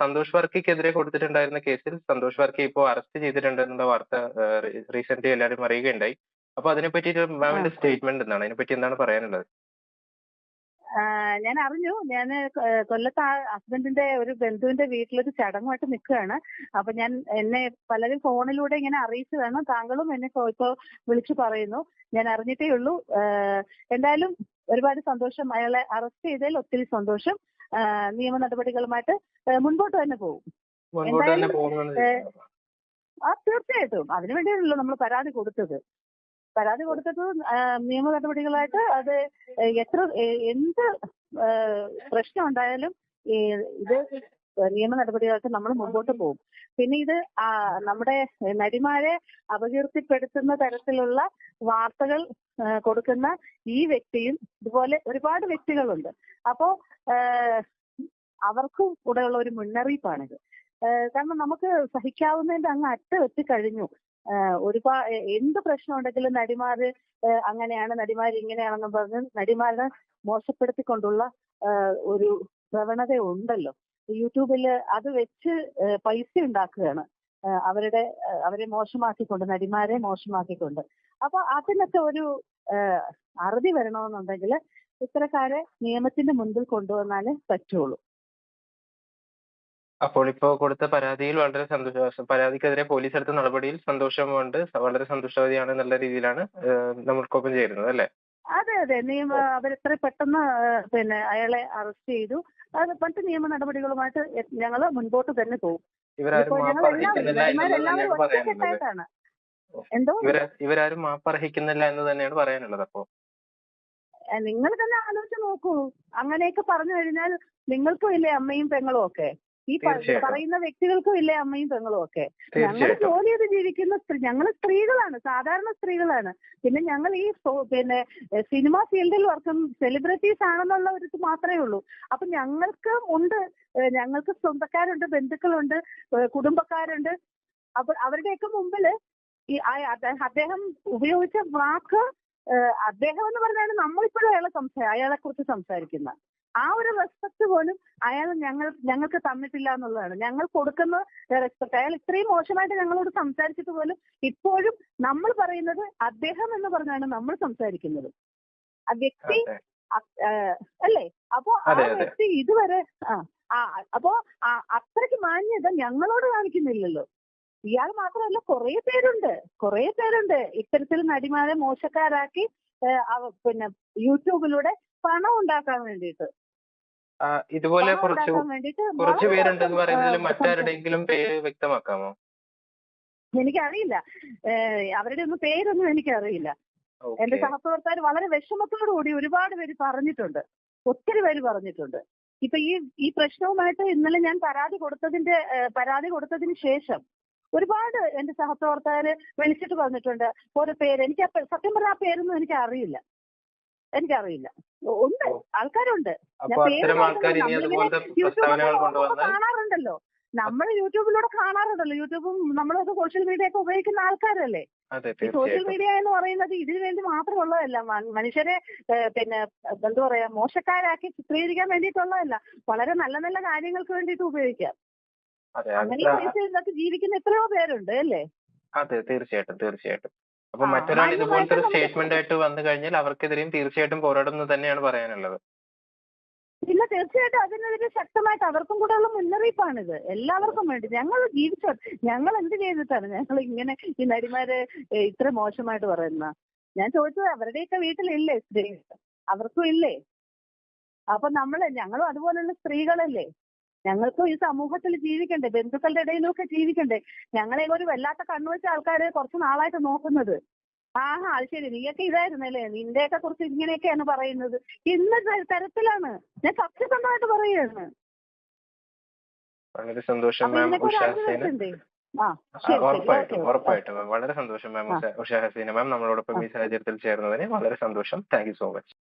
സന്തോഷ് വർക്കിക്കെതിരെ കൊടുത്തിട്ടുണ്ടായിരുന്ന കേസിൽ സന്തോഷ് വർക്കി ഇപ്പോൾ അറസ്റ്റ് ചെയ്തിട്ടുണ്ടെന്നുള്ള വാർത്ത റീസെന്റ്ലി എല്ലാവരും അറിയുകയുണ്ടായി. അപ്പൊ അതിനെ പറ്റിയിട്ട് ആ മാമിന്റെ സ്റ്റേറ്റ്മെന്റ് എന്താണ്? അതിനെപ്പറ്റി എന്താണ് പറയാനുള്ളത്? ഞാൻ അറിഞ്ഞു. ഞാന് കൊല്ലത്ത് ഹസ്ബൻഡിന്റെ ഒരു ബന്ധുവിന്റെ വീട്ടിലൊരു ചടങ്ങുമായിട്ട് നിൽക്കുകയാണ്. അപ്പൊ എന്നെ പലരും ഫോണിലൂടെ ഇങ്ങനെ അറിയിച്ചതാണ്. താങ്കളും എന്നെ ഇപ്പൊ വിളിച്ചു പറയുന്നു. ഞാൻ അറിഞ്ഞിട്ടേ ഉള്ളൂ. എന്തായാലും ഒരുപാട് സന്തോഷം. അയാളെ അറസ്റ്റ് ചെയ്തതിൽ ഒത്തിരി സന്തോഷം. നിയമ നടപടികളുമായിട്ട് മുൻപോട്ട് തന്നെ പോകും. മുൻപോട്ട് തന്നെ എന്തായാലും പോകുമെന്ന് തീർച്ചയായിട്ടും അതിനുവേണ്ടിയാണല്ലോ നമ്മൾ പരാതി കൊടുത്തത്. പരാതി കൊടുത്തിട്ട് നിയമ നടപടികളായിട്ട് അത് എന്ത് പ്രശ്നം ഉണ്ടായാലും ഇത് നിയമ നടപടികളായിട്ട് നമ്മൾ മുമ്പോട്ട് പോകും. പിന്നെ ഇത് നമ്മുടെ നടിമാരെ അപകീർത്തിപ്പെടുത്തുന്ന തരത്തിലുള്ള വാർത്തകൾ കൊടുക്കുന്ന ഈ വ്യക്തിയും ഇതുപോലെ ഒരുപാട് വ്യക്തികളുണ്ട്. അപ്പോ അവർക്കും കൂടെയുള്ള ഒരു മുന്നറിയിപ്പാണിത്. കാരണം നമുക്ക് സഹിക്കാവുന്നതിന്റെ അങ്ങ് അറ്റം എത്തിക്കഴിഞ്ഞു. എന്ത് പ്രശ്നം ഉണ്ടെങ്കിലും നടിമാര് അങ്ങനെയാണ്, നടിമാർ ഇങ്ങനെയാണെന്ന് പറഞ്ഞ് നടിമാരെ മോശപ്പെടുത്തിക്കൊണ്ടുള്ള ഒരു പ്രവണത ഉണ്ടല്ലോ. യൂട്യൂബിൽ അത് വെച്ച് പൈസ ഉണ്ടാക്കുകയാണ്. അവരെ മോശമാക്കിക്കൊണ്ട്, നടിമാരെ മോശമാക്കിക്കൊണ്ട്. അപ്പൊ അതിനൊക്കെ ഒരു അറുതി വരണമെന്നുണ്ടെങ്കിൽ ഇത്തരക്കാരെ നിയമത്തിന്റെ മുൻപിൽ കൊണ്ടുവന്നാലേ പറ്റുള്ളൂ. അപ്പോൾ ഇപ്പോ കൊടുത്ത പരാതിയിൽ വളരെ സന്തോഷം, പരാതിക്കെതിരെ പോലീസ് എടുത്ത നടപടിയിൽ സന്തോഷമുണ്ട്, വളരെ സന്തുഷ്ടവതിയാണ് എന്നുള്ള രീതിയിലാണ് നമ്മൾക്കൊപ്പം ചേരുന്നത് അല്ലേ? അതെ അതെ, അവരെത്ര പെട്ടെന്ന് അയാളെ അറസ്റ്റ് ചെയ്തു. അത് മറ്റ് നിയമ നടപടികളുമായിട്ട് ഞങ്ങൾ മുൻപോട്ട് തന്നെ പോകും. ഇവരാരും മാപ്പർഹിക്കുന്നില്ല എന്നുള്ളത് തന്നെയാണ് പറയാനുള്ളത്. ഒറ്റക്കെട്ടായിട്ടാണ്. എന്തോ ഇവരാരും മാപ്പർഹിക്കുന്നില്ല എന്ന് തന്നെയാണ് പറയാനുള്ളത്. അപ്പോ നിങ്ങൾ തന്നെ ആലോചിച്ച് നോക്കൂ. അങ്ങനെയൊക്കെ പറഞ്ഞു കഴിഞ്ഞാൽ നിങ്ങൾക്കും ഇല്ലേ അമ്മയും പെങ്ങളും ഒക്കെ? ഈ പറയുന്ന വ്യക്തികൾക്കും ഇല്ലേ അമ്മയും പെങ്ങളും ഒക്കെ? ഞങ്ങൾ ജോലി ചെയ്ത് ജീവിക്കുന്ന ഞങ്ങൾ സ്ത്രീകളാണ്, സാധാരണ സ്ത്രീകളാണ്. പിന്നെ ഞങ്ങൾ ഈ സിനിമ ഫീൽഡിൽ വർക്കും സെലിബ്രിറ്റീസ് ആണെന്നുള്ള ഒരു ഇത് മാത്രമേ ഉള്ളൂ. അപ്പൊ ഞങ്ങൾക്ക് ഉണ്ട്, ഞങ്ങൾക്ക് സ്വന്തക്കാരുണ്ട്, ബന്ധുക്കളുണ്ട്, കുടുംബക്കാരുണ്ട്. അപ്പൊ അവരുടെയൊക്കെ മുമ്പില് ഈ അദ്ദേഹം ഉപയോഗിച്ച വാക്ക്, അദ്ദേഹം എന്ന് പറഞ്ഞാൽ നമ്മളിപ്പോഴും അയാളെ കുറിച്ച് സംസാരിക്കുന്ന ആ ഒരു റെസ്പെക്ട് പോലും അയാൾ ഞങ്ങൾക്ക് തന്നിട്ടില്ല എന്നുള്ളതാണ്. ഞങ്ങൾ കൊടുക്കുന്ന റെസ്പെക്ട്. അയാൾ ഇത്രയും മോശമായിട്ട് ഞങ്ങളോട് സംസാരിച്ചിട്ട് പോലും ഇപ്പോഴും നമ്മൾ പറയുന്നത് അദ്ദേഹം എന്ന് പറഞ്ഞാണ് നമ്മൾ സംസാരിക്കുന്നത്. ആ വ്യക്തി അല്ലേ? അപ്പോ ആ വ്യക്തി ഇതുവരെ അപ്പോ അത്രയ്ക്ക് മാന്യത ഞങ്ങളോട് കാണിക്കുന്നില്ലല്ലോ. ഇയാൾ മാത്രമല്ല, കുറേ പേരുണ്ട് ഇത്തരത്തിൽ നടിമാരെ മോശക്കാരാക്കി യൂട്യൂബിലൂടെ പണം ഉണ്ടാക്കാൻ വേണ്ടിയിട്ട്. ഇതുപോലെ കുറച്ച് പേരുണ്ടെന്ന് പറയുന്നതിൽ മറ്റാരുടെയെങ്കിലും പേര് വ്യക്തമാക്കാമോ? എനിക്കറിയില്ല, അവരുടെ ഒന്നും പേരൊന്നും എനിക്കറിയില്ല. എന്റെ സഹപ്രവർത്തകർ വളരെ വിഷമത്തോടുകൂടി ഒരുപാട് പേര് പറഞ്ഞിട്ടുണ്ട്, ഒത്തിരി പേര് പറഞ്ഞിട്ടുണ്ട്. ഇപ്പൊ ഈ പ്രശ്നവുമായിട്ട് ഇന്നലെ ഞാൻ പരാതി കൊടുത്തതിന് ശേഷം ഒരുപാട് എന്റെ സഹപ്രവർത്തകര് വിളിച്ചിട്ട് പറഞ്ഞിട്ടുണ്ട്. ഓരോ പേര് എനിക്ക് സത്യം പറഞ്ഞ ആ പേരൊന്നും എനിക്കറിയില്ല. ഉണ്ട്, ആൾക്കാരുണ്ട്. കാണാറുണ്ടല്ലോ, നമ്മൾ യൂട്യൂബിലൂടെ കാണാറുണ്ടല്ലോ. യൂട്യൂബും നമ്മളൊക്കെ സോഷ്യൽ മീഡിയ ഒക്കെ ഉപയോഗിക്കുന്ന ആൾക്കാരല്ലേ. സോഷ്യൽ മീഡിയ എന്ന് പറയുന്നത് ഇതിനു വേണ്ടി മാത്രമുള്ളതല്ല. മനുഷ്യരെ എന്താ പറയാ, മോശക്കാരാക്കി ചിത്രീകരിക്കാൻ വേണ്ടിയിട്ടുള്ളതല്ല. വളരെ നല്ല നല്ല കാര്യങ്ങൾക്ക് വേണ്ടിയിട്ട് ഉപയോഗിക്കാം. അങ്ങനെ പൈസ ഇതിനകത്ത് ജീവിക്കുന്ന എത്രയോ പേരുണ്ട് അല്ലേ? അതെ, തീർച്ചയായിട്ടും. അപ്പൊ മറ്റൊരാൾ ഇതുപോലത്തെ ഒരു സ്റ്റേറ്റ്മെന്റ് ആയിട്ട് വന്നു കഴിഞ്ഞാൽ അവർക്കെതിരെയും തീർച്ചയായിട്ടും പോരാടുന്നത് തന്നെയാണ് പറയാനുള്ളത്. പിന്നെ തീർച്ചയായിട്ടും അതിനെതിരെ ശക്തമായിട്ട് അവർക്കും കൂടെ ഉള്ള മുന്നറിയിപ്പാണിത്. എല്ലാവർക്കും വേണ്ടി ഞങ്ങൾ എന്ത് ചെയ്തിട്ടാണ് ഞങ്ങൾ ഇങ്ങനെ ഈ നടിമാരെ ഇത്ര മോശമായിട്ട് പറയുന്ന? ഞാൻ ചോദിച്ചത്, അവരുടെയൊക്കെ വീട്ടിലില്ലേ സ്ത്രീകൾ? അവർക്കും ഇല്ലേ? അപ്പൊ ഞങ്ങളും അതുപോലുള്ള സ്ത്രീകളല്ലേ? ഞങ്ങൾക്കും ഈ സമൂഹത്തിൽ ജീവിക്കണ്ടേ? ബന്ധുക്കളുടെ ഇടയിലൊക്കെ ജീവിക്കണ്ടേ? ഞങ്ങളെ ഒരു വല്ലാത്ത കണ്ണുവെച്ച ആൾക്കാര് കുറച്ച് നാളായിട്ട് നോക്കുന്നത്. അത് ശരി, നീയൊക്കെ ഇതായിരുന്നല്ലേ, നിന്റെയൊക്കെ കുറിച്ച് ഇങ്ങനെയൊക്കെയാണ് പറയുന്നത്. ഇന്ന തരത്തിലാണ്. ഞാൻ സത്യസന്ധമായിട്ട് പറയുകയാണ്. വളരെ സന്തോഷം മാം. ഉറപ്പായിട്ടും വളരെ സന്തോഷം മാം. ഉഷ ഹസീന മാം നമ്മളോടൊപ്പം ഈ സാഹചര്യത്തിൽ ചേർന്നതിന് വളരെ സന്തോഷം. Thank you so much.